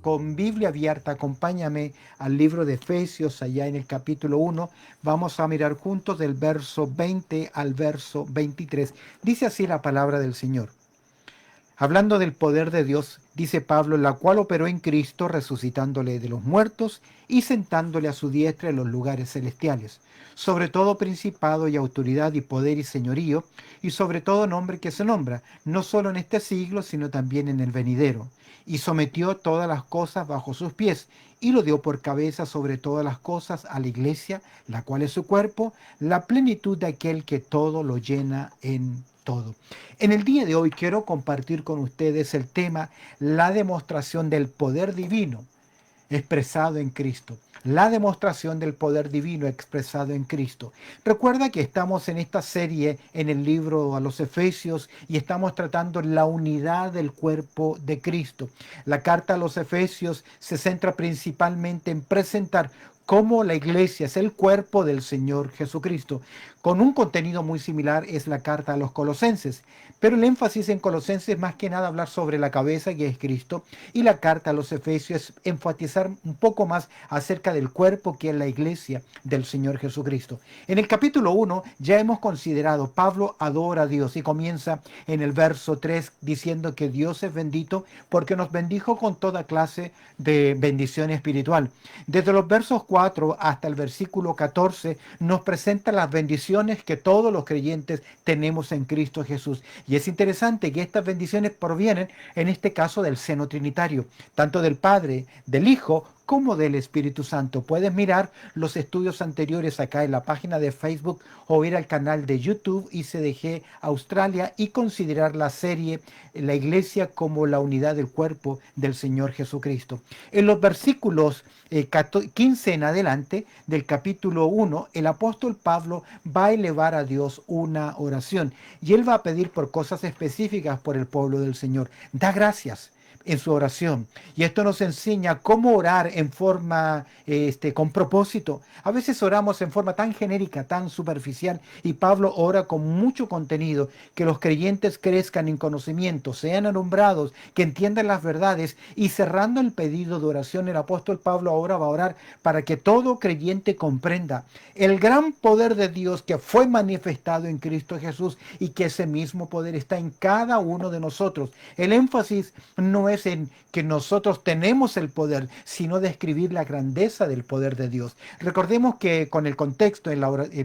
con Biblia abierta, acompáñame al libro de Efesios, allá en el capítulo 1. Vamos a mirar juntos del verso 20 al verso 23. Dice así la palabra del Señor. Hablando del poder de Dios, dice Pablo, la cual operó en Cristo, resucitándole de los muertos y sentándole a su diestra en los lugares celestiales, sobre todo principado y autoridad y poder y señorío, y sobre todo nombre que se nombra, no solo en este siglo, sino también en el venidero. Y sometió todas las cosas bajo sus pies, y lo dio por cabeza sobre todas las cosas a la iglesia, la cual es su cuerpo, la plenitud de aquel que todo lo llena en todo. En el día de hoy quiero compartir con ustedes el tema, la demostración del poder divino expresado en Cristo. La demostración del poder divino expresado en Cristo. Recuerda que estamos en esta serie en el libro a los Efesios y estamos tratando la unidad del cuerpo de Cristo. La carta a los Efesios se centra principalmente en presentar cómo la iglesia es el cuerpo del Señor Jesucristo. Con un contenido muy similar es la carta a los Colosenses, pero el énfasis en Colosenses es más que nada hablar sobre la cabeza que es Cristo, y la carta a los Efesios es enfatizar un poco más acerca del cuerpo que es la iglesia del Señor Jesucristo. En el capítulo 1 ya hemos considerado, Pablo adora a Dios y comienza en el verso 3 diciendo que Dios es bendito porque nos bendijo con toda clase de bendición espiritual. Desde los versos 4 hasta el versículo 14 nos presenta las bendiciones que todos los creyentes tenemos en Cristo Jesús. Y es interesante que estas bendiciones provienen, en este caso, del seno trinitario, tanto del Padre, del Hijo, como del Espíritu Santo. Puedes mirar los estudios anteriores acá en la página de Facebook o ir al canal de YouTube ICDG Australia y considerar la serie La Iglesia como la unidad del cuerpo del Señor Jesucristo. En los versículos 15 en adelante del capítulo 1, el apóstol Pablo va a elevar a Dios una oración y él va a pedir por cosas específicas por el pueblo del Señor. Da gracias en su oración. Y esto nos enseña cómo orar en forma, con propósito. A veces oramos en forma tan genérica, tan superficial, y Pablo ora con mucho contenido, que los creyentes crezcan en conocimiento, sean alumbrados, que entiendan las verdades, y cerrando el pedido de oración, el apóstol Pablo ahora va a orar para que todo creyente comprenda el gran poder de Dios que fue manifestado en Cristo Jesús y que ese mismo poder está en cada uno de nosotros. El énfasis no es en que nosotros tenemos el poder, sino describir la grandeza del poder de Dios. Recordemos que con el contexto,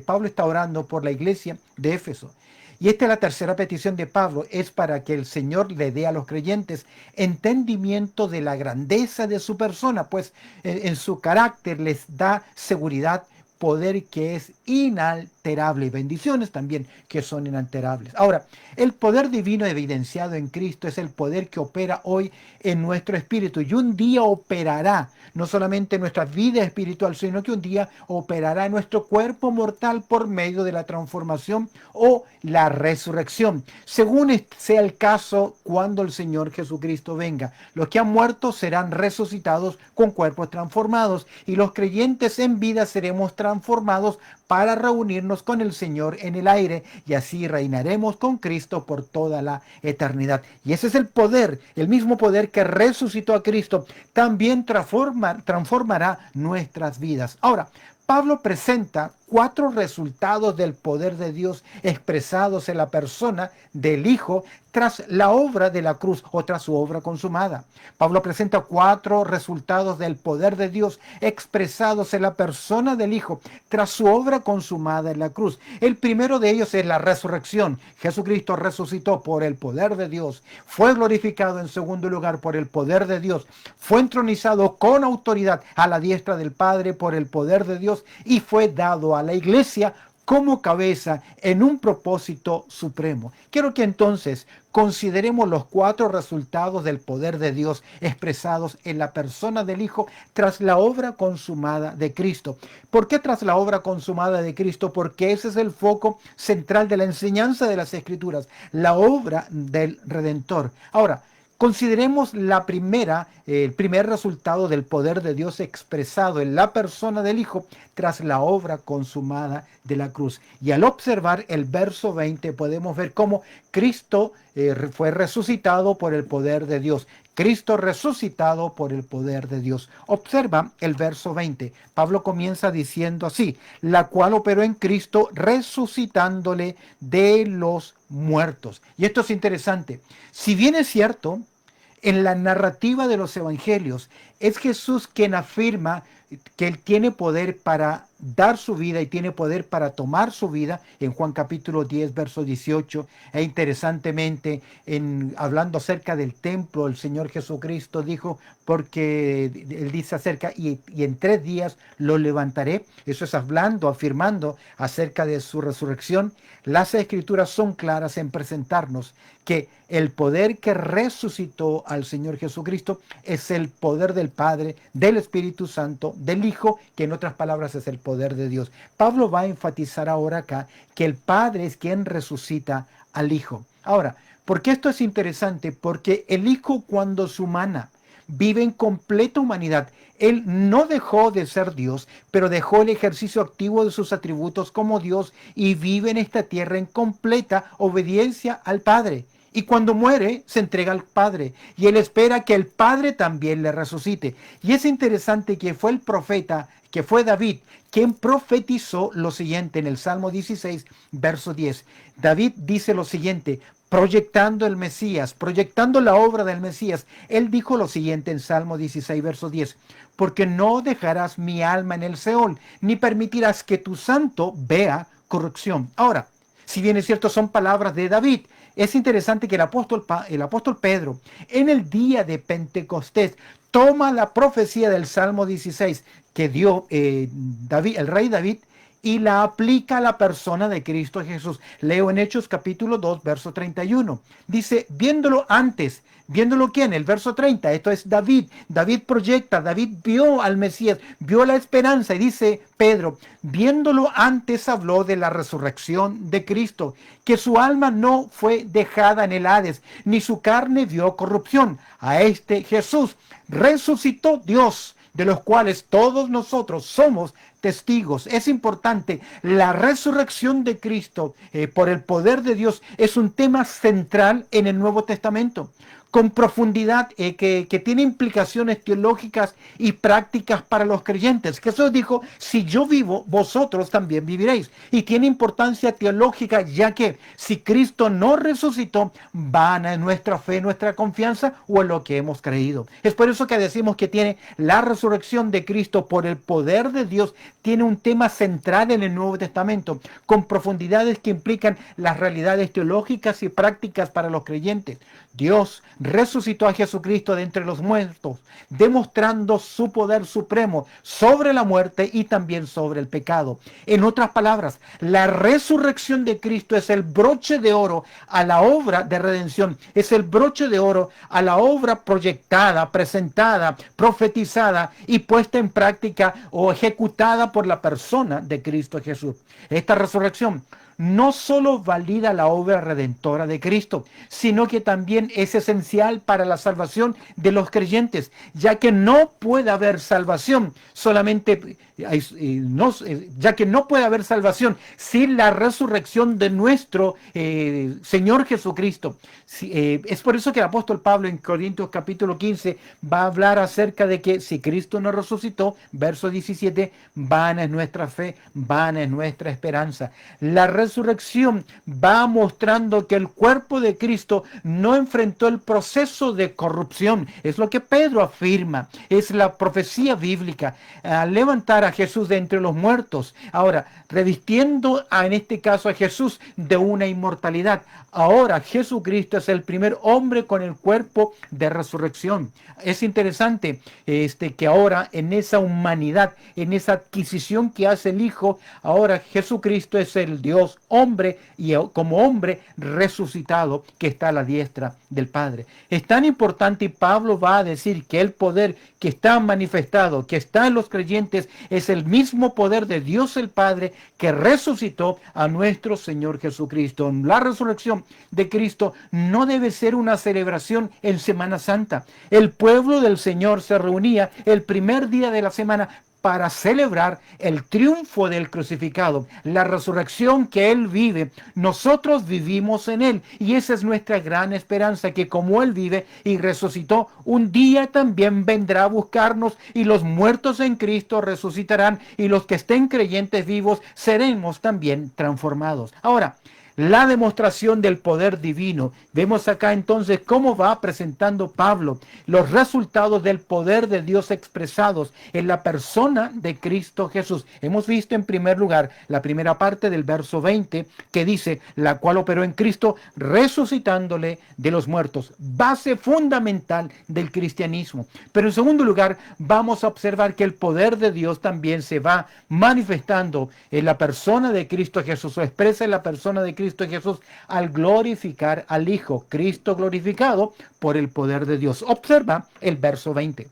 Pablo está orando por la iglesia de Éfeso. Y esta es la tercera petición de Pablo, es para que el Señor le dé a los creyentes entendimiento de la grandeza de su persona, pues en su carácter les da seguridad, poder que es inalterable y bendiciones también que son inalterables. Ahora, el poder divino evidenciado en Cristo es el poder que opera hoy en nuestro espíritu y un día operará no solamente en nuestra vida espiritual, sino que un día operará en nuestro cuerpo mortal por medio de la transformación o la resurrección, según sea el caso cuando el Señor Jesucristo venga. Los que han muerto serán resucitados con cuerpos transformados y los creyentes en vida seremos transformados para reunirnos con el Señor en el aire y así reinaremos con Cristo por toda la eternidad. Y ese es el poder, el mismo poder que resucitó a Cristo, también transformará nuestras vidas. Ahora, Pablo presenta 4 resultados del poder de Dios expresados en la persona del Hijo tras la obra de la cruz o tras su obra consumada. Pablo presenta 4 resultados del poder de Dios expresados en la persona del Hijo tras su obra consumada en la cruz. El primero de ellos es la resurrección. Jesucristo resucitó por el poder de Dios, fue glorificado en segundo lugar por el poder de Dios, fue entronizado con autoridad a la diestra del Padre por el poder de Dios y fue dado a la iglesia como cabeza en un propósito supremo. Quiero que entonces consideremos los 4 resultados del poder de Dios expresados en la persona del Hijo tras la obra consumada de Cristo. ¿Por qué tras la obra consumada de Cristo? Porque ese es el foco central de la enseñanza de las Escrituras, la obra del Redentor. Ahora, consideremos el primer resultado del poder de Dios expresado en la persona del Hijo tras la obra consumada de la cruz. Y al observar el verso 20 podemos ver cómo Cristo fue resucitado por el poder de Dios. Cristo resucitado por el poder de Dios. Observa el verso 20. Pablo comienza diciendo así: la cual operó en Cristo resucitándole de los muertos. Y esto es interesante. Si bien es cierto, en la narrativa de los evangelios es Jesús quien afirma que Él tiene poder para dar su vida y tiene poder para tomar su vida, en Juan capítulo 10, verso 18. E interesantemente, hablando acerca del templo, el Señor Jesucristo dijo, porque Él dice acerca, y en 3 días lo levantaré. Eso es hablando, afirmando acerca de su resurrección. Las Escrituras son claras en presentarnos que el poder que resucitó al Señor Jesucristo es el poder del Padre, del Espíritu Santo, del Hijo, que en otras palabras es el poder de Dios. Pablo va a enfatizar ahora acá que el Padre es quien resucita al Hijo. Ahora, ¿por qué esto es interesante? Porque el Hijo, cuando se humana, vive en completa humanidad. Él no dejó de ser Dios, pero dejó el ejercicio activo de sus atributos como Dios y vive en esta tierra en completa obediencia al Padre. Y cuando muere, se entrega al Padre. Y él espera que el Padre también le resucite. Y es interesante que fue el profeta, que fue David, quien profetizó lo siguiente en el Salmo 16, verso 10. David dice lo siguiente, proyectando el Mesías, proyectando la obra del Mesías. Él dijo lo siguiente en Salmo 16, verso 10. Porque no dejarás mi alma en el Seol, ni permitirás que tu santo vea corrupción. Ahora, si bien es cierto, son palabras de David, es interesante que el apóstol Pedro, en el día de Pentecostés, toma la profecía del Salmo 16 que dio David, el rey David, y la aplica a la persona de Cristo Jesús. Leo en Hechos capítulo 2, verso 31. Dice, viéndolo antes, ¿viéndolo quién? El verso 30, esto es David. David proyecta, David vio al Mesías, vio la esperanza, y dice Pedro, viéndolo antes habló de la resurrección de Cristo, que su alma no fue dejada en el Hades, ni su carne vio corrupción. A este Jesús resucitó Dios, de los cuales todos nosotros somos testigos. Es importante, la resurrección de Cristo por el poder de Dios es un tema central en el Nuevo Testamento, con profundidad que tiene implicaciones teológicas y prácticas para los creyentes. Jesús dijo, si yo vivo, vosotros también viviréis. Y tiene importancia teológica, ya que si Cristo no resucitó, vana es nuestra fe, nuestra confianza o en lo que hemos creído. Es por eso que decimos que tiene la resurrección de Cristo por el poder de Dios, tiene un tema central en el Nuevo Testamento, con profundidades que implican las realidades teológicas y prácticas para los creyentes. Dios resucitó a Jesucristo de entre los muertos, demostrando su poder supremo sobre la muerte y también sobre el pecado. En otras palabras, la resurrección de Cristo es el broche de oro a la obra de redención, es el broche de oro a la obra proyectada, presentada, profetizada y puesta en práctica o ejecutada por la persona de Cristo Jesús. Esta resurrección no solo valida la obra redentora de Cristo, sino que también es esencial para la salvación de los creyentes, ya que no puede haber salvación ya que no puede haber salvación sin la resurrección de nuestro Señor Jesucristo. Es por eso que el apóstol Pablo en Corintios capítulo 15 va a hablar acerca de que si Cristo no resucitó, verso 17, vana es nuestra fe, vana es nuestra esperanza. La resurrección va mostrando que el cuerpo de Cristo no enfrentó el proceso de corrupción. Es lo que Pedro afirma, es la profecía bíblica, al levantar a Jesús de entre los muertos. Ahora, revistiendo en este caso a Jesús de una inmortalidad. Ahora Jesucristo es el primer hombre con el cuerpo de resurrección. Es interesante que ahora en esa humanidad, en esa adquisición que hace el Hijo, ahora Jesucristo es el Dios hombre y como hombre resucitado que está a la diestra del Padre. Es tan importante, y Pablo va a decir que el poder que está manifestado, que está en los creyentes, es el mismo poder de Dios el Padre que resucitó a nuestro Señor Jesucristo. La resurrección de Cristo no debe ser una celebración en Semana Santa. El pueblo del Señor se reunía el primer día de la semana para celebrar el triunfo del crucificado, la resurrección que Él vive. Nosotros vivimos en Él y esa es nuestra gran esperanza, que como Él vive y resucitó, un día también vendrá a buscarnos y los muertos en Cristo resucitarán y los que estén creyentes vivos seremos también transformados. Ahora, la demostración del poder divino. Vemos acá entonces cómo va presentando Pablo los resultados del poder de Dios expresados en la persona de Cristo Jesús. Hemos visto en primer lugar la primera parte del verso 20 que dice, la cual operó en Cristo resucitándole de los muertos. Base fundamental del cristianismo. Pero en segundo lugar vamos a observar que el poder de Dios también se va manifestando en la persona de Cristo Jesús, o expresa en la persona de Cristo Jesús al glorificar al Hijo. Cristo glorificado por el poder de Dios. Observa el verso 20.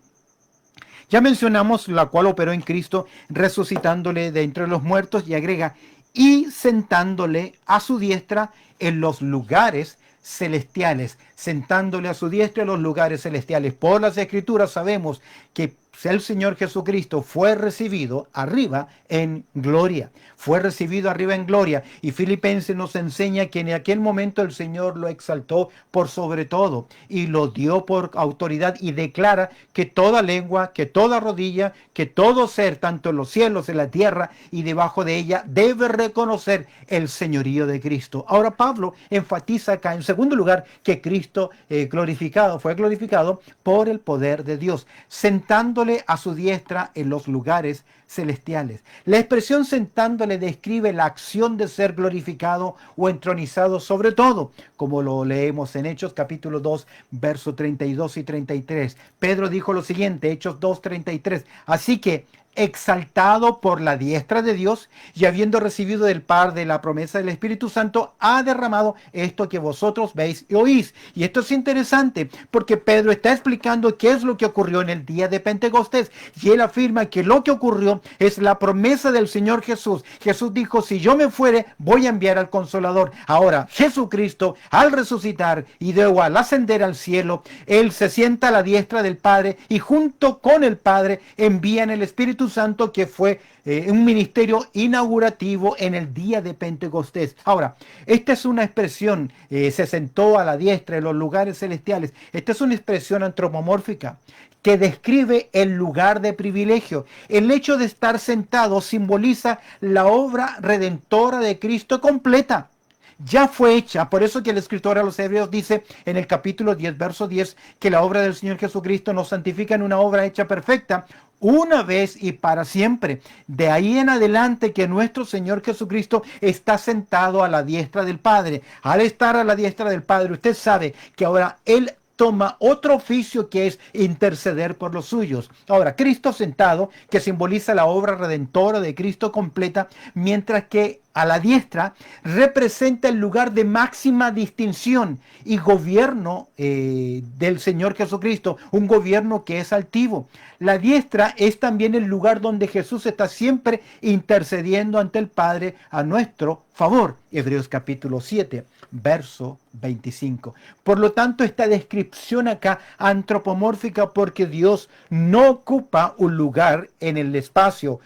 Ya mencionamos la cual operó en Cristo resucitándole de entre los muertos y agrega, y sentándole a su diestra en los lugares celestiales, sentándole a su diestra en los lugares celestiales. Por las Escrituras sabemos que el Señor Jesucristo fue recibido arriba en gloria. Fue recibido arriba en gloria. Y Filipenses nos enseña que en aquel momento el Señor lo exaltó por sobre todo y lo dio por autoridad y declara que toda lengua, que toda rodilla, que todo ser, tanto en los cielos, en la tierra y debajo de ella, debe reconocer el señorío de Cristo. Ahora Pablo enfatiza acá en segundo lugar que Cristo fue glorificado por el poder de Dios, sentándole a su diestra en los lugares celestiales. La expresión sentándole describe la acción de ser glorificado o entronizado sobre todo, como lo leemos en Hechos capítulo 2, versos 32 y 33. Pedro dijo lo siguiente, Hechos 2, 33. Así que, exaltado por la diestra de Dios y habiendo recibido del Padre la promesa del Espíritu Santo, ha derramado esto que vosotros veis y oís. Y esto es interesante porque Pedro está explicando qué es lo que ocurrió en el día de Pentecostés y él afirma que lo que ocurrió es la promesa del Señor Jesús. Jesús dijo, si yo me fuere, voy a enviar al Consolador. Ahora, Jesucristo, al resucitar y luego al ascender al cielo, Él se sienta a la diestra del Padre y junto con el Padre envían el Espíritu Santo, que fue un ministerio inaugurativo en el día de Pentecostés. Ahora, esta es una expresión, se sentó a la diestra en los lugares celestiales. Esta es una expresión antropomórfica que describe el lugar de privilegio. El hecho de estar sentado simboliza la obra redentora de Cristo completa. Ya fue hecha, por eso que el escritor a los Hebreos dice en el capítulo 10, verso 10, que la obra del Señor Jesucristo nos santifica en una obra hecha perfecta, una vez y para siempre. De ahí en adelante que nuestro Señor Jesucristo está sentado a la diestra del Padre. Al estar a la diestra del Padre, usted sabe que ahora Él toma otro oficio que es interceder por los suyos. Ahora, Cristo sentado, que simboliza la obra redentora de Cristo completa, mientras que a la diestra representa el lugar de máxima distinción y gobierno del Señor Jesucristo, un gobierno que es altivo. La diestra es también el lugar donde Jesús está siempre intercediendo ante el Padre a nuestro favor. Hebreos capítulo 7, verso 25. Por lo tanto, esta descripción acá antropomórfica, porque Dios no ocupa un lugar en el espacio,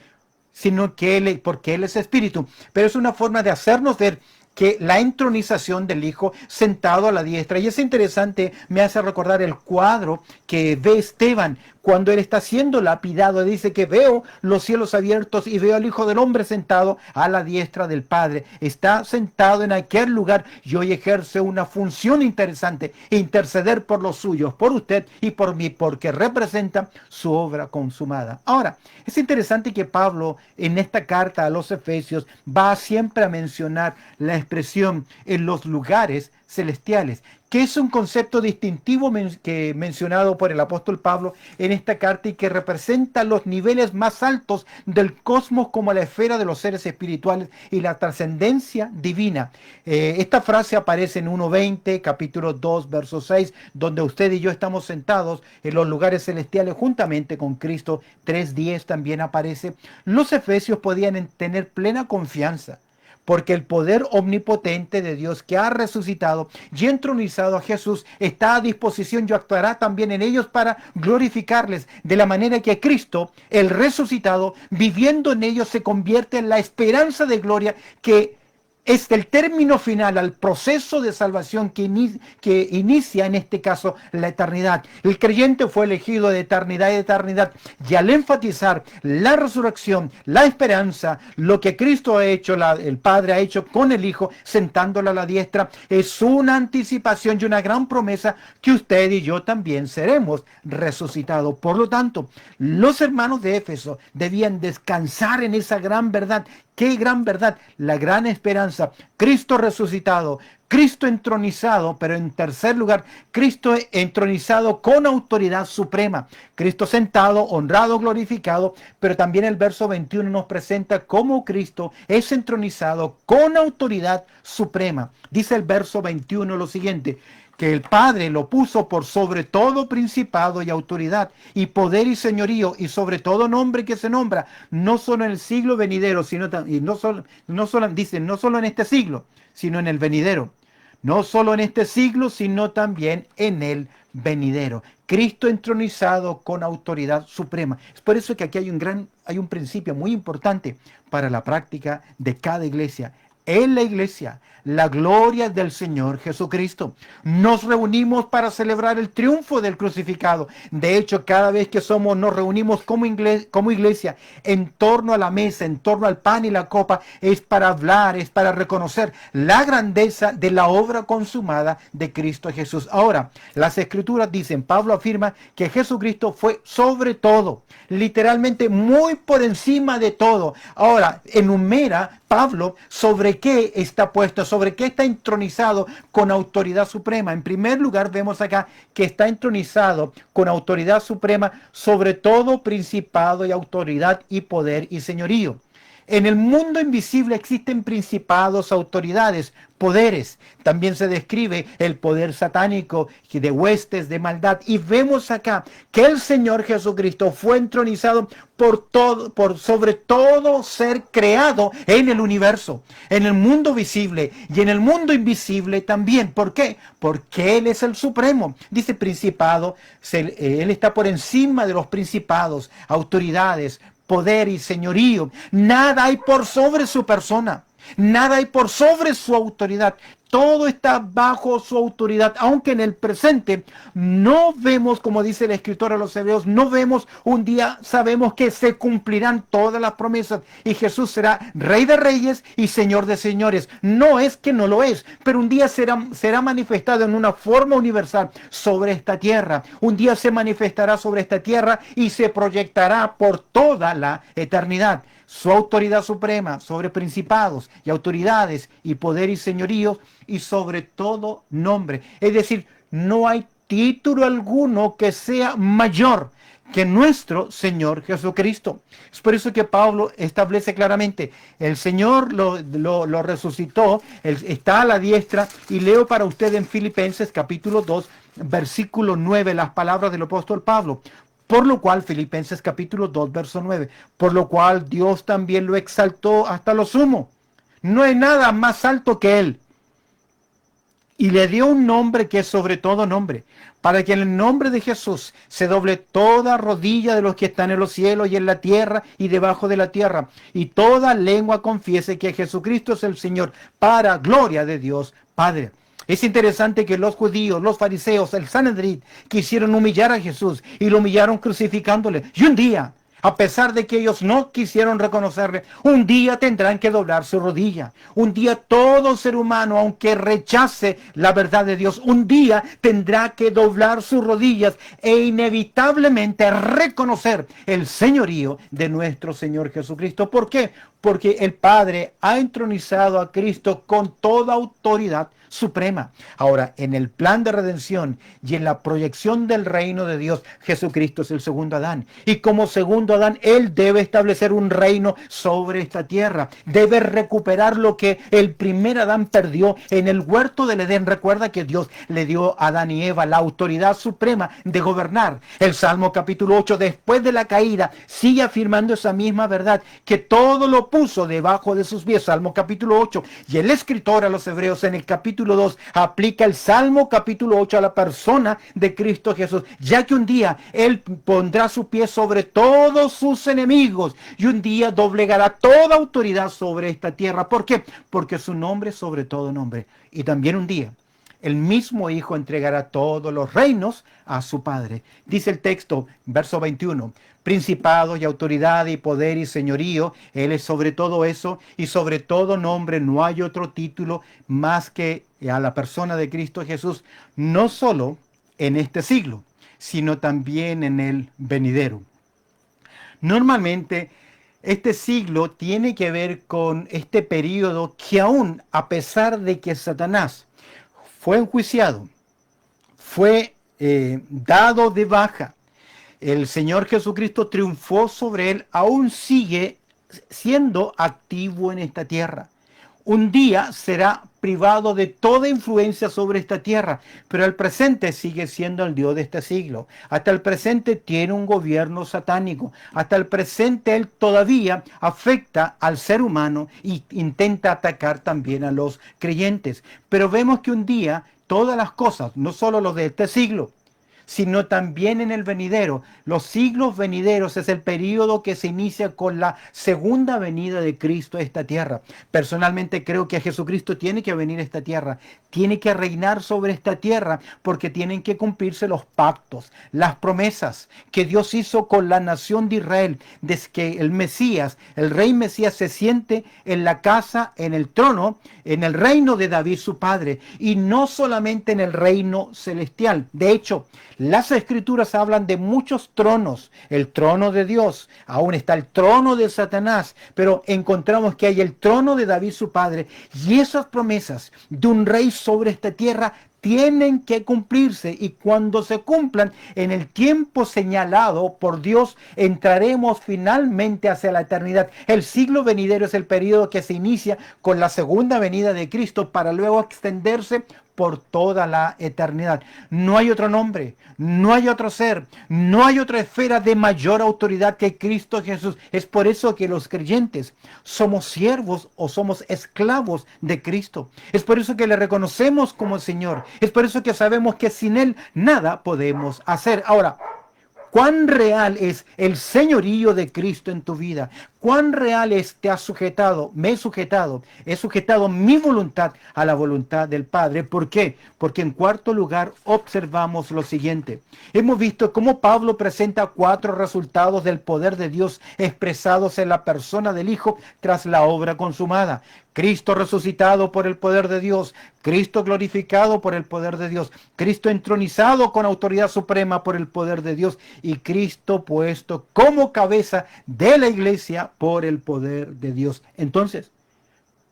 sino que porque Él es espíritu. Pero es una forma de hacernos ver que la entronización del Hijo sentado a la diestra. Y es interesante, me hace recordar el cuadro que ve Esteban cuando él está siendo lapidado. Dice que veo los cielos abiertos y veo al Hijo del Hombre sentado a la diestra del Padre. Está sentado en aquel lugar y hoy ejerce una función interesante: interceder por los suyos, por usted y por mí, porque representa su obra consumada. Ahora, es interesante que Pablo en esta carta a los Efesios va siempre a mencionar la expresión en los lugares celestiales, que es un concepto distintivo que mencionado por el apóstol Pablo en esta carta y que representa los niveles más altos del cosmos como la esfera de los seres espirituales y la trascendencia divina. Esta frase aparece en 1:20, capítulo 2, verso 6, donde usted y yo estamos sentados en los lugares celestiales juntamente con Cristo. 3:10 también aparece. Los efesios podían tener plena confianza, porque el poder omnipotente de Dios que ha resucitado y entronizado a Jesús está a disposición y actuará también en ellos para glorificarles, de la manera que Cristo, el resucitado, viviendo en ellos, se convierte en la esperanza de gloria que es el término final al proceso de salvación que inicia en este caso la eternidad. El creyente fue elegido de eternidad a eternidad, y al enfatizar la resurrección, la esperanza, lo que Cristo ha hecho, el Padre ha hecho con el Hijo, sentándolo a la diestra, es una anticipación y una gran promesa que usted y yo también seremos resucitados. Por lo tanto, los hermanos de Éfeso debían descansar en esa gran verdad. ¡Qué gran verdad! La gran esperanza. Cristo resucitado, Cristo entronizado, pero en tercer lugar, Cristo entronizado con autoridad suprema. Cristo sentado, honrado, glorificado, pero también el verso 21 nos presenta cómo Cristo es entronizado con autoridad suprema. Dice el verso 21 lo siguiente: que el Padre lo puso por sobre todo principado y autoridad, y poder y señorío, y sobre todo nombre que se nombra, no solo en el siglo venidero, no solo en este siglo, sino en el venidero. No solo en este siglo, sino también en el venidero. Cristo entronizado con autoridad suprema. Es por eso que aquí hay un principio muy importante para la práctica de cada iglesia. En la iglesia, la gloria del Señor Jesucristo. Nos reunimos para celebrar el triunfo del crucificado. De hecho, cada vez que nos reunimos como iglesia en torno a la mesa, en torno al pan y la copa, es para hablar, es para reconocer la grandeza de la obra consumada de Cristo Jesús. Ahora, las Escrituras dicen, Pablo afirma que Jesucristo fue sobre todo, literalmente muy por encima de todo. Ahora, enumera Pablo sobre qué está puesto, sobre qué está entronizado con autoridad suprema. En primer lugar, vemos acá que está entronizado con autoridad suprema sobre todo principado y autoridad y poder y señorío. En el mundo invisible existen principados, autoridades, poderes. También se describe el poder satánico de huestes de maldad. Y vemos acá que el Señor Jesucristo fue entronizado por sobre todo ser creado en el universo, en el mundo visible y en el mundo invisible también. ¿Por qué? Porque Él es el supremo. Dice principado, Él está por encima de los principados, autoridades, poder y señorío. Nada hay por sobre su persona. Nada hay por sobre su autoridad. Todo está bajo su autoridad, aunque en el presente no vemos, como dice el escritor a los Hebreos, no vemos un día, sabemos que se cumplirán todas las promesas y Jesús será Rey de Reyes y Señor de Señores. No es que no lo es, pero un día será manifestado en una forma universal sobre esta tierra. Un día se manifestará sobre esta tierra y se proyectará por toda la eternidad. Su autoridad suprema sobre principados y autoridades y poder y señorío y sobre todo nombre. Es decir, no hay título alguno que sea mayor que nuestro Señor Jesucristo. Es por eso que Pablo establece claramente, el Señor lo resucitó, Él está a la diestra, y leo para usted en Filipenses capítulo 2, versículo 9, las palabras del apóstol Pablo. Por lo cual, Filipenses capítulo 2, verso 9, por lo cual Dios también lo exaltó hasta lo sumo. No hay nada más alto que Él. Y le dio un nombre que es sobre todo nombre, para que en el nombre de Jesús se doble toda rodilla de los que están en los cielos y en la tierra y debajo de la tierra, y toda lengua confiese que Jesucristo es el Señor, para gloria de Dios Padre. Es interesante que los judíos, los fariseos, el Sanedrín, quisieron humillar a Jesús y lo humillaron crucificándole. Y un día, a pesar de que ellos no quisieron reconocerle, un día tendrán que doblar su rodilla. Un día todo ser humano, aunque rechace la verdad de Dios, un día tendrá que doblar sus rodillas e inevitablemente reconocer el señorío de nuestro Señor Jesucristo. ¿Por qué? Porque el Padre ha entronizado a Cristo con toda autoridad suprema. Ahora, en el plan de redención y en la proyección del reino de Dios, Jesucristo es el segundo Adán. Y como segundo Adán, Él debe establecer un reino sobre esta tierra. Debe recuperar lo que el primer Adán perdió en el huerto del Edén. Recuerda que Dios le dio a Adán y Eva la autoridad suprema de gobernar. El Salmo capítulo 8, después de la caída, sigue afirmando esa misma verdad, que todo lo lo puso debajo de sus pies. Salmo capítulo 8. Y el escritor a los Hebreos en el capítulo 2 aplica el Salmo capítulo 8 a la persona de Cristo Jesús, ya que un día Él pondrá su pie sobre todos sus enemigos y un día doblegará toda autoridad sobre esta tierra. ¿Por qué? Porque su nombre es sobre todo nombre. Y también un día el mismo Hijo entregará todos los reinos a su Padre. Dice el texto, verso 21, principados y autoridad y poder y señorío, Él es sobre todo eso y sobre todo nombre. No hay otro título más que a la persona de Cristo Jesús, no solo en este siglo, sino también en el venidero. Normalmente, este siglo tiene que ver con este periodo que aún, a pesar de que Satanás fue enjuiciado, fue dado de baja, el Señor Jesucristo triunfó sobre él, aún sigue siendo activo en esta tierra. Un día será privado de toda influencia sobre esta tierra, pero al presente sigue siendo el Dios de este siglo. Hasta el presente tiene un gobierno satánico. Hasta el presente él todavía afecta al ser humano e intenta atacar también a los creyentes. Pero vemos que un día todas las cosas, no solo los de este siglo, sino también en el venidero. Los siglos venideros es el periodo que se inicia con la segunda venida de Cristo a esta tierra. Personalmente creo que Jesucristo tiene que venir a esta tierra, tiene que reinar sobre esta tierra, porque tienen que cumplirse los pactos, las promesas que Dios hizo con la nación de Israel, desde que el Mesías, el rey Mesías, se siente en la casa, en el trono, en el reino de David su padre, y no solamente en el reino celestial. De hecho, las escrituras hablan de muchos tronos. El trono de Dios, aún está el trono de Satanás, pero encontramos que hay el trono de David su padre, y esas promesas de un rey sobre esta tierra tienen que cumplirse, y cuando se cumplan en el tiempo señalado por Dios, entraremos finalmente hacia la eternidad. El siglo venidero es el periodo que se inicia con la segunda venida de Cristo para luego extenderse por toda la eternidad. No hay otro nombre, no hay otro ser, no hay otra esfera de mayor autoridad que Cristo Jesús. Es por eso que los creyentes somos siervos o somos esclavos de Cristo. Es por eso que le reconocemos como Señor. Es por eso que sabemos que sin Él nada podemos hacer. Ahora, ¿cuán real es el señorío de Cristo en tu vida? ¿Cuán real es te has sujetado, me he sujetado mi voluntad a la voluntad del Padre? ¿Por qué? Porque en cuarto lugar observamos lo siguiente. Hemos visto cómo Pablo presenta 4 resultados del poder de Dios expresados en la persona del Hijo tras la obra consumada. Cristo resucitado por el poder de Dios, Cristo glorificado por el poder de Dios, Cristo entronizado con autoridad suprema por el poder de Dios y Cristo puesto como cabeza de la iglesia por el poder de Dios. Entonces,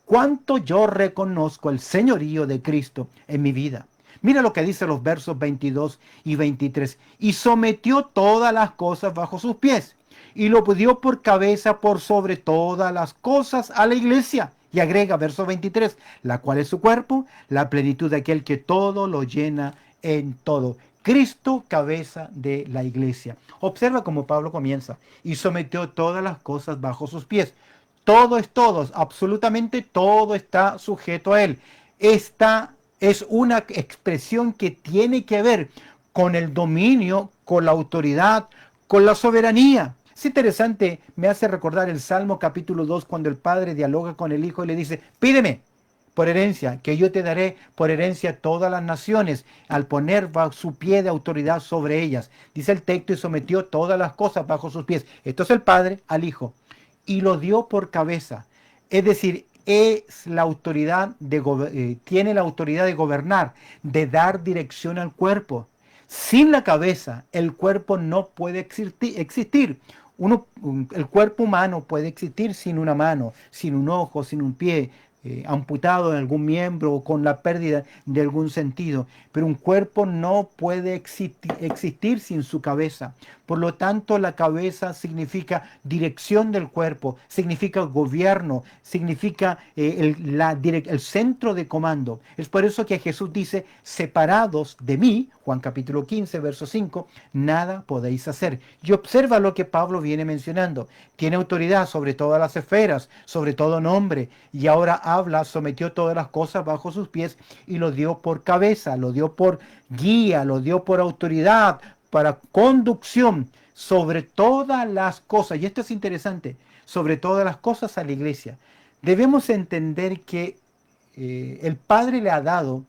¿cuánto yo reconozco el señorío de Cristo en mi vida? Mira lo que dice los versos 22 y 23. Y sometió todas las cosas bajo sus pies y lo dio por cabeza por sobre todas las cosas a la iglesia. Y agrega verso 23, la cual es su cuerpo, la plenitud de aquel que todo lo llena en todo. Cristo, cabeza de la iglesia. Observa cómo Pablo comienza. Y sometió todas las cosas bajo sus pies. Todo es todo, absolutamente todo está sujeto a él. Esta es una expresión que tiene que ver con el dominio, con la autoridad, con la soberanía. Es interesante, me hace recordar el Salmo capítulo 2 cuando el padre dialoga con el hijo y le dice, pídeme por herencia, que yo te daré por herencia todas las naciones, al poner bajo su pie de autoridad sobre ellas. Dice el texto, y sometió todas las cosas bajo sus pies. Esto es el padre al hijo. Y lo dio por cabeza. Es decir, es la autoridad tiene la autoridad de gobernar, de dar dirección al cuerpo. Sin la cabeza, el cuerpo no puede existir. El cuerpo humano puede existir sin una mano, sin un ojo, sin un pie, amputado en algún miembro o con la pérdida de algún sentido. Pero un cuerpo no puede existir sin su cabeza. Por lo tanto, la cabeza significa dirección del cuerpo, significa gobierno, significa el centro de comando. Es por eso que Jesús dice, separados de mí, Juan capítulo 15, verso 5, nada podéis hacer. Y observa lo que Pablo viene mencionando. Tiene autoridad sobre todas las esferas, sobre todo nombre, y ahora habla, sometió todas las cosas bajo sus pies y lo dio por cabeza, lo dio por guía, lo dio por autoridad, para conducción sobre todas las cosas. Y esto es interesante, sobre todas las cosas a la iglesia. Debemos entender que el Padre le ha dado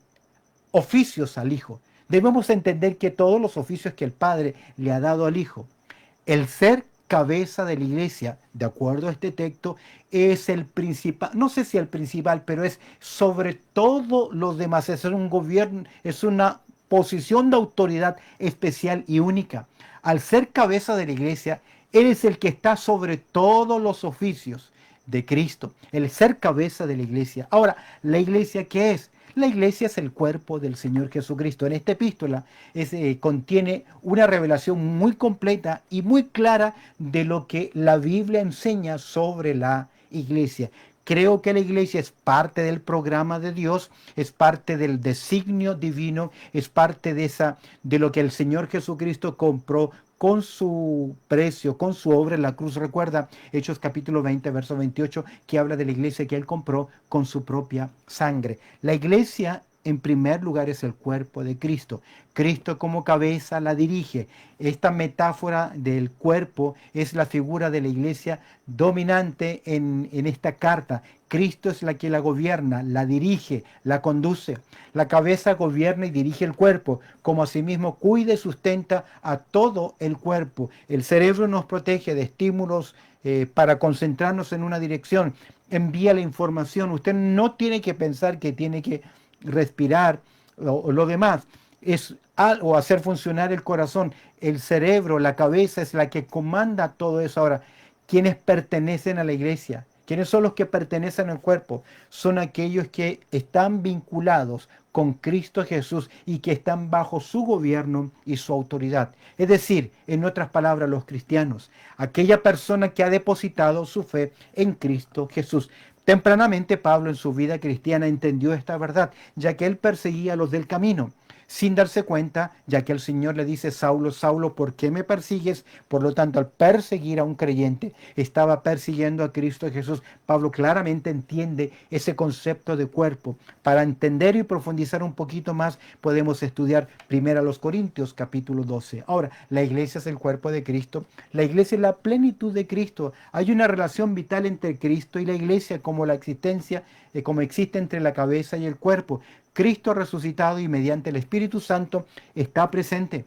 oficios al Hijo. Debemos entender que todos los oficios que el Padre le ha dado al Hijo, el ser cabeza de la iglesia, de acuerdo a este texto, es el principal, no sé si el principal, pero es sobre todo los demás, es un gobierno, es una posición de autoridad especial y única. Al ser cabeza de la iglesia, Él es el que está sobre todos los oficios de Cristo, el ser cabeza de la iglesia. Ahora, ¿la iglesia qué es? La iglesia es el cuerpo del Señor Jesucristo. En esta epístola contiene una revelación muy completa y muy clara de lo que la Biblia enseña sobre la iglesia. Creo que la iglesia es parte del programa de Dios, es parte del designio divino, es parte de lo que el Señor Jesucristo compró con su precio, con su obra en la cruz. Recuerda Hechos capítulo 20, verso 28, que habla de la iglesia que Él compró con su propia sangre. La iglesia, en primer lugar, es el cuerpo de Cristo. Cristo como cabeza la dirige. Esta metáfora del cuerpo es la figura de la iglesia dominante en esta carta. Cristo es la que la gobierna, la dirige, la conduce. La cabeza gobierna y dirige el cuerpo, como asimismo cuida y sustenta a todo el cuerpo. El cerebro nos protege de estímulos para concentrarnos en una dirección. Envía la información. Usted no tiene que pensar que tiene que respirar o lo demás. Es o hacer funcionar el corazón. El cerebro, la cabeza es la que comanda todo eso. Ahora, ¿quiénes pertenecen a la iglesia? ¿Quiénes son los que pertenecen al cuerpo? Son aquellos que están vinculados con Cristo Jesús y que están bajo su gobierno y su autoridad. Es decir, en otras palabras, los cristianos, aquella persona que ha depositado su fe en Cristo Jesús. Tempranamente Pablo en su vida cristiana entendió esta verdad, ya que él perseguía a los del camino, sin darse cuenta, ya que el Señor le dice: Saulo, Saulo, ¿por qué me persigues? Por lo tanto, al perseguir a un creyente, estaba persiguiendo a Cristo Jesús. Pablo claramente entiende ese concepto de cuerpo. Para entender y profundizar un poquito más, podemos estudiar 1 Corintios capítulo 12. Ahora, la iglesia es el cuerpo de Cristo. La iglesia es la plenitud de Cristo. Hay una relación vital entre Cristo y la iglesia, como la existencia, como existe entre la cabeza y el cuerpo. Cristo resucitado y mediante el Espíritu Santo está presente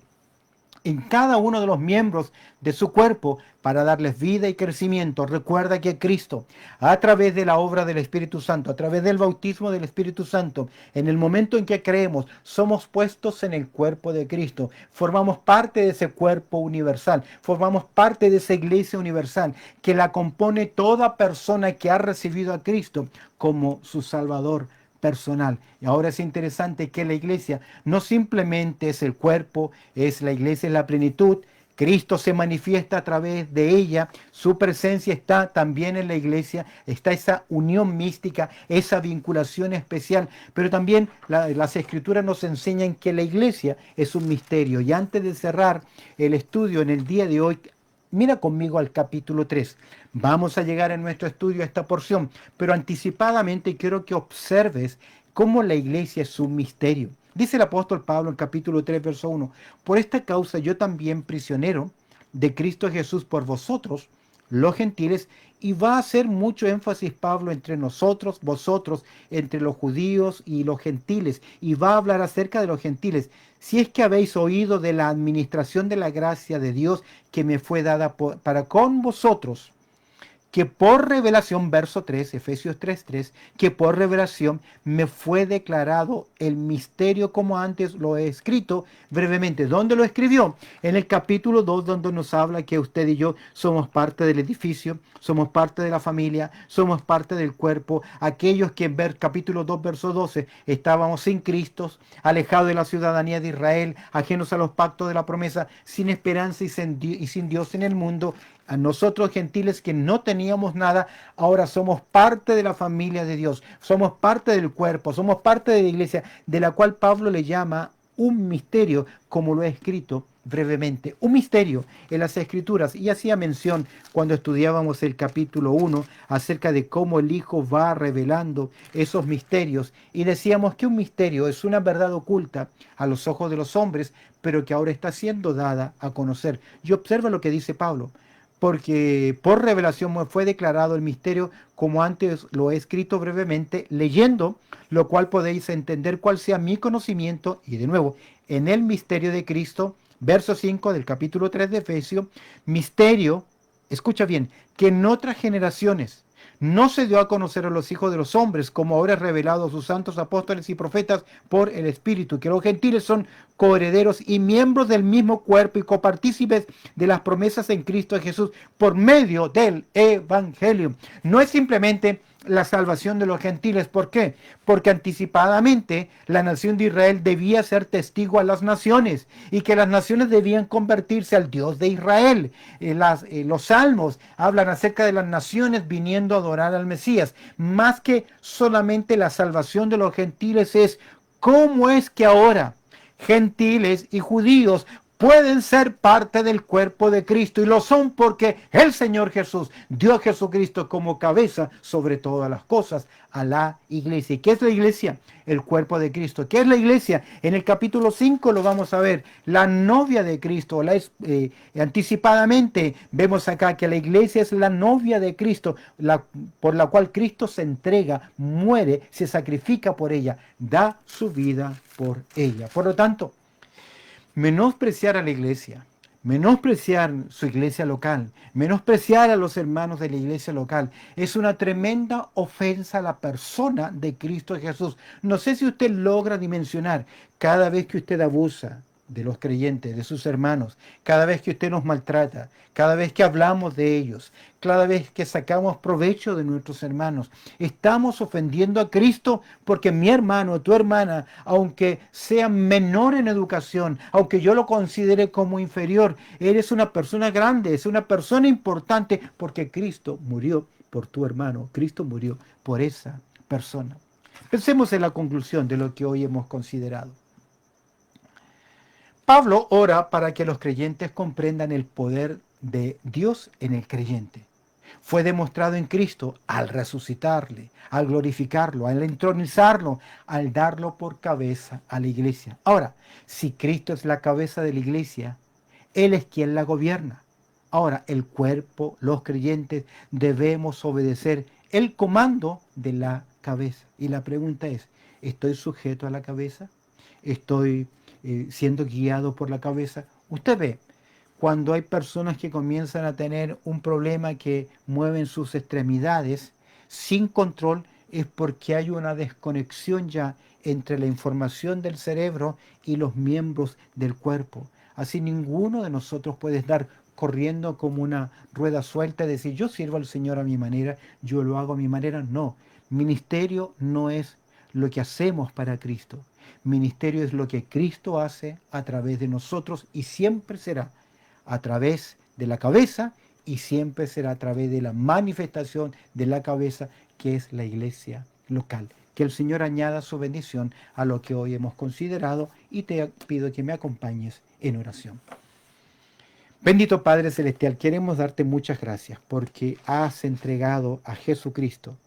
en cada uno de los miembros de su cuerpo para darles vida y crecimiento. Recuerda que Cristo, a través de la obra del Espíritu Santo, a través del bautismo del Espíritu Santo, en el momento en que creemos, somos puestos en el cuerpo de Cristo. Formamos parte de ese cuerpo universal, formamos parte de esa iglesia universal que la compone toda persona que ha recibido a Cristo como su Salvador personal. Y ahora es interesante que la iglesia no simplemente es el cuerpo, es la iglesia, es la plenitud. Cristo se manifiesta a través de ella, su presencia está también en la iglesia, está esa unión mística, esa vinculación especial, pero también las escrituras nos enseñan que la iglesia es un misterio. Y antes de cerrar el estudio en el día de hoy, mira conmigo al capítulo 3. Vamos a llegar en nuestro estudio a esta porción, pero anticipadamente quiero que observes cómo la iglesia es un misterio. Dice el apóstol Pablo en capítulo 3, verso 1, por esta causa yo también, prisionero de Cristo Jesús por vosotros, los gentiles, y va a hacer mucho énfasis Pablo entre nosotros, vosotros, entre los judíos y los gentiles, y va a hablar acerca de los gentiles. Si es que habéis oído de la administración de la gracia de Dios que me fue dada para con vosotros, que por revelación, verso 3, Efesios 3:3, que por revelación me fue declarado el misterio como antes lo he escrito brevemente. ¿Dónde lo escribió? En el capítulo 2, donde nos habla que usted y yo somos parte del edificio, somos parte de la familia, somos parte del cuerpo. Aquellos que en capítulo 2, verso 12, estábamos sin Cristo, alejados de la ciudadanía de Israel, ajenos a los pactos de la promesa, sin esperanza y sin Dios en el mundo. A nosotros gentiles que no teníamos nada, ahora somos parte de la familia de Dios, somos parte del cuerpo, somos parte de la iglesia, de la cual Pablo le llama un misterio, como lo he escrito brevemente. Un misterio en las Escrituras. Y hacía mención cuando estudiábamos el capítulo 1 acerca de cómo el Hijo va revelando esos misterios. Y decíamos que un misterio es una verdad oculta a los ojos de los hombres, pero que ahora está siendo dada a conocer. Y observa lo que dice Pablo. Porque por revelación me fue declarado el misterio, como antes lo he escrito brevemente, leyendo, lo cual podéis entender cuál sea mi conocimiento, y de nuevo, en el misterio de Cristo, verso 5 del capítulo 3 de Efesios, misterio, escucha bien, que en otras generaciones no se dio a conocer a los hijos de los hombres, como ahora es revelado a sus santos apóstoles y profetas por el Espíritu, que los gentiles son coherederos y miembros del mismo cuerpo y copartícipes de las promesas en Cristo Jesús por medio del Evangelio. No es simplemente la salvación de los gentiles. ¿Por qué? Porque anticipadamente la nación de Israel debía ser testigo a las naciones y que las naciones debían convertirse al Dios de Israel. Los salmos hablan acerca de las naciones viniendo a adorar al Mesías. Más que solamente la salvación de los gentiles es cómo es que ahora gentiles y judíos pueden ser parte del cuerpo de Cristo, y lo son porque el Señor Jesús dio a Jesucristo como cabeza sobre todas las cosas a la iglesia. ¿Y qué es la iglesia? El cuerpo de Cristo. ¿Qué es la iglesia? En el capítulo 5 lo vamos a ver, la novia de Cristo. Anticipadamente vemos acá que la iglesia es la novia de Cristo, por la cual Cristo se entrega, muere, se sacrifica por ella, da su vida por ella. Por lo tanto, menospreciar a la iglesia, menospreciar su iglesia local, menospreciar a los hermanos de la iglesia local, es una tremenda ofensa a la persona de Cristo Jesús. No sé si usted logra dimensionar cada vez que usted abusa de los creyentes, de sus hermanos, cada vez que usted nos maltrata, cada vez que hablamos de ellos, cada vez que sacamos provecho de nuestros hermanos, estamos ofendiendo a Cristo, porque mi hermano, tu hermana, aunque sea menor en educación, aunque yo lo considere como inferior, eres una persona grande, es una persona importante, porque Cristo murió por tu hermano, Cristo murió por esa persona. Pensemos en la conclusión de lo que hoy hemos considerado. Pablo ora para que los creyentes comprendan el poder de Dios en el creyente. Fue demostrado en Cristo al resucitarle, al glorificarlo, al entronizarlo, al darlo por cabeza a la iglesia. Ahora, si Cristo es la cabeza de la iglesia, Él es quien la gobierna. Ahora, el cuerpo, los creyentes, debemos obedecer el comando de la cabeza. Y la pregunta es, ¿estoy sujeto a la cabeza? ¿Estoy siendo guiado por la cabeza? Usted ve, cuando hay personas que comienzan a tener un problema que mueven sus extremidades sin control, es porque hay una desconexión ya entre la información del cerebro y los miembros del cuerpo. Así ninguno de nosotros puede estar corriendo como una rueda suelta y decir, yo sirvo al Señor a mi manera, yo lo hago a mi manera. No, ministerio no es lo que hacemos para Cristo. Ministerio es lo que Cristo hace a través de nosotros, y siempre será a través de la cabeza, y siempre será a través de la manifestación de la cabeza, que es la iglesia local. Que el Señor añada su bendición a lo que hoy hemos considerado, y te pido que me acompañes en oración. Bendito Padre Celestial, queremos darte muchas gracias porque has entregado a Jesucristo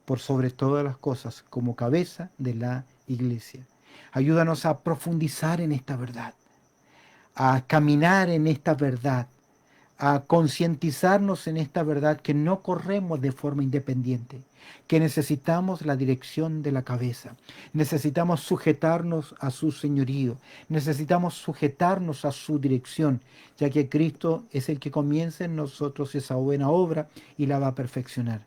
por sobre todas las cosas como cabeza de la iglesia. Ayúdanos a profundizar en esta verdad, a caminar en esta verdad, a concientizarnos en esta verdad, que no corremos de forma independiente, que necesitamos la dirección de la cabeza, necesitamos sujetarnos a su señorío, necesitamos sujetarnos a su dirección, ya que Cristo es el que comienza en nosotros esa buena obra y la va a perfeccionar.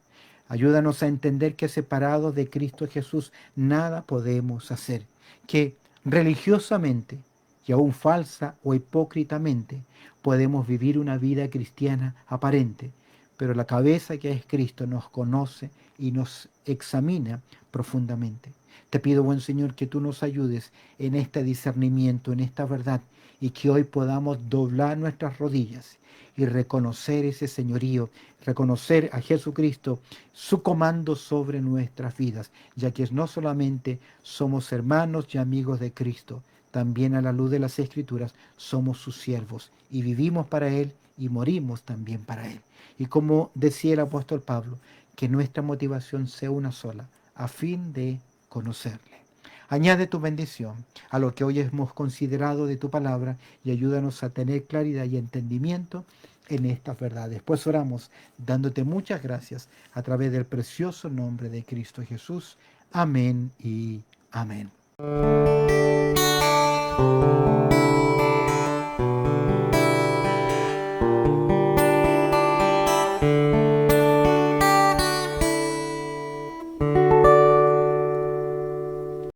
Ayúdanos a entender que separados de Cristo Jesús nada podemos hacer, que religiosamente y aún falsa o hipócritamente podemos vivir una vida cristiana aparente, pero la cabeza que es Cristo nos conoce y nos examina profundamente. Te pido, buen Señor, que tú nos ayudes en este discernimiento, en esta verdad, y que hoy podamos doblar nuestras rodillas y reconocer ese señorío, reconocer a Jesucristo, su comando sobre nuestras vidas, ya que no solamente somos hermanos y amigos de Cristo, también a la luz de las Escrituras somos sus siervos y vivimos para Él y morimos también para Él. Y como decía el apóstol Pablo, que nuestra motivación sea una sola, a fin de conocerle. Añade tu bendición a lo que hoy hemos considerado de tu palabra y ayúdanos a tener claridad y entendimiento en estas verdades. Pues oramos dándote muchas gracias a través del precioso nombre de Cristo Jesús. Amén y amén.